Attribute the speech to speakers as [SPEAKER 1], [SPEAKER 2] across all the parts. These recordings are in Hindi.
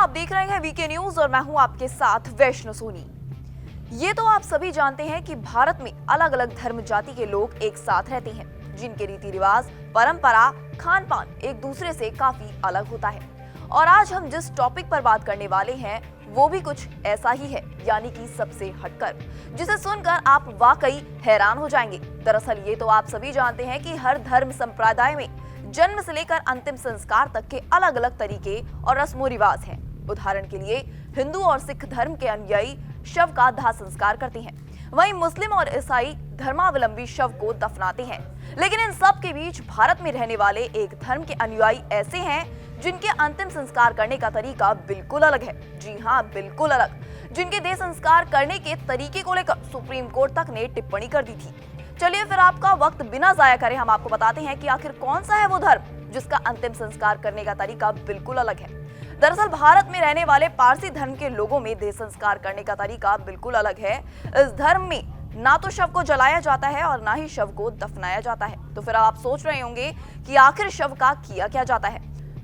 [SPEAKER 1] आप देख रहे हैं वीके न्यूज और मैं हूं आपके साथ वैष्णो सोनी। ये तो आप सभी जानते हैं कि भारत में अलग अलग धर्म जाति के लोग एक साथ रहते हैं, जिनके रीति रिवाज, परंपरा, खान पान एक दूसरे से काफी अलग होता है। और आज हम जिस टॉपिक पर बात करने वाले हैं वो भी कुछ ऐसा ही है, यानी कि सबसे हटकर, जिसे सुनकर आप वाकई हैरान हो जाएंगे। दरअसल ये तो आप सभी जानते हैं कि हर धर्म संप्रदाय में जन्म से लेकर अंतिम संस्कार तक के अलग अलग तरीके और रस्मो रिवाज हैं। उदाहरण के लिए हिंदू और सिख धर्म के अनुयायी शव का दाह संस्कार करते हैं, वहीं मुस्लिम और ईसाई धर्मावलंबी शव को दफनाते हैं। लेकिन इन सब के बीच भारत में रहने वाले एक धर्म के अनुयायी ऐसे हैं जिनके अंतिम संस्कार करने का तरीका बिल्कुल अलग है। जी हाँ, बिल्कुल अलग, जिनके देह संस्कार करने के तरीके को लेकर सुप्रीम कोर्ट तक ने टिप्पणी कर दी थी। चलिए फिर आपका वक्त बिना जाया करे हम आपको बताते हैं कि आखिर कौन सा है वो धर्म जिसका अंतिम संस्कार करने का तरीका बिल्कुल अलग है। दरअसल भारत में रहने वाले पारसी धर्म के लोगों में देह संस्कार करने का तरीका बिल्कुल अलग है। इस धर्म में ना तो शव को जलाया जाता है और ना ही शव को दफनाया जाता है। तो फिर आप सोच रहे होंगे कि आखिर शव का किया क्या जाता है,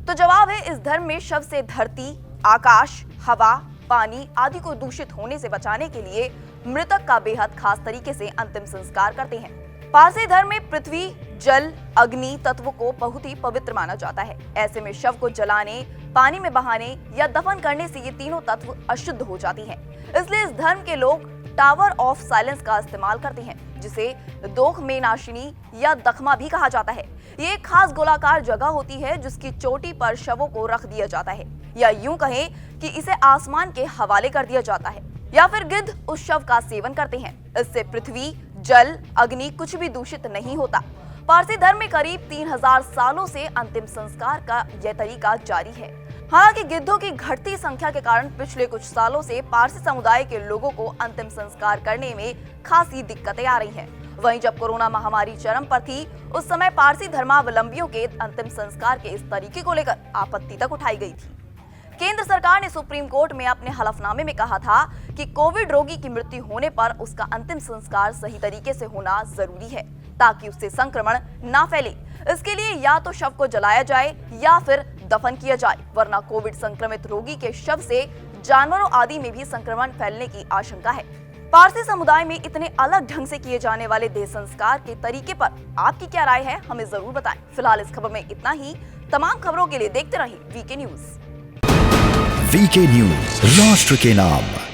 [SPEAKER 1] तो जवाब है, इस धर्म में शव से धरती, आकाश, हवा, पानी आदि को दूषित होने से बचाने के लिए मृतक का बेहद खास तरीके से अंतिम संस्कार करते हैं। पारसी धर्म में पृथ्वी, जल, अग्नि तत्व को बहुत ही पवित्र माना जाता है। ऐसे में शव को जलाने, पानी में बहाने या दफन करने से ये तीनों तत्व अशुद्ध हो जाती हैं। इसलिए इस धर्म के लोग टावर ऑफ साइलेंस का इस्तेमाल करते हैं, जिसे दोख में नाशिनी या दखमा भी कहा जाता है। ये एक खास गोलाकार जगह होती है जिसकी चोटी पर शवों को रख दिया जाता है, या यूं कहें कि इसे आसमान के हवाले कर दिया जाता है, या फिर गिद्ध उस शव का सेवन करते हैं। इससे पृथ्वी, जल, अग्नि कुछ भी दूषित नहीं होता। पारसी धर्म में करीब 3000 सालों से अंतिम संस्कार का यह तरीका जारी है। हालांकि गिद्धों की घटती संख्या के कारण पिछले कुछ सालों से पारसी समुदाय के लोगों को अंतिम संस्कार करने में खासी दिक्कतें आ रही हैं। वहीं जब कोरोना महामारी चरम पर थी, उस समय पारसी धर्मावलंबियों के अंतिम संस्कार के इस तरीके को लेकर आपत्ति तक उठाई गई थी। केंद्र सरकार ने सुप्रीम कोर्ट में अपने हलफनामे में कहा था कि कोविड रोगी की मृत्यु होने पर उसका अंतिम संस्कार सही तरीके से होना जरूरी है, ताकि उससे संक्रमण ना फैले। इसके लिए या तो शव को जलाया जाए या फिर दफन किया जाए, वरना कोविड संक्रमित रोगी के शव से जानवरों आदि में भी संक्रमण फैलने की आशंका है। पारसी समुदाय में इतने अलग ढंग से किए जाने वाले देह संस्कार के तरीके पर आपकी क्या राय है, हमें जरूर बताएं। फिलहाल इस खबर में इतना ही। तमाम खबरों के लिए देखते रहिए वीके न्यूज।
[SPEAKER 2] वीके न्यूज, राष्ट्र के नाम।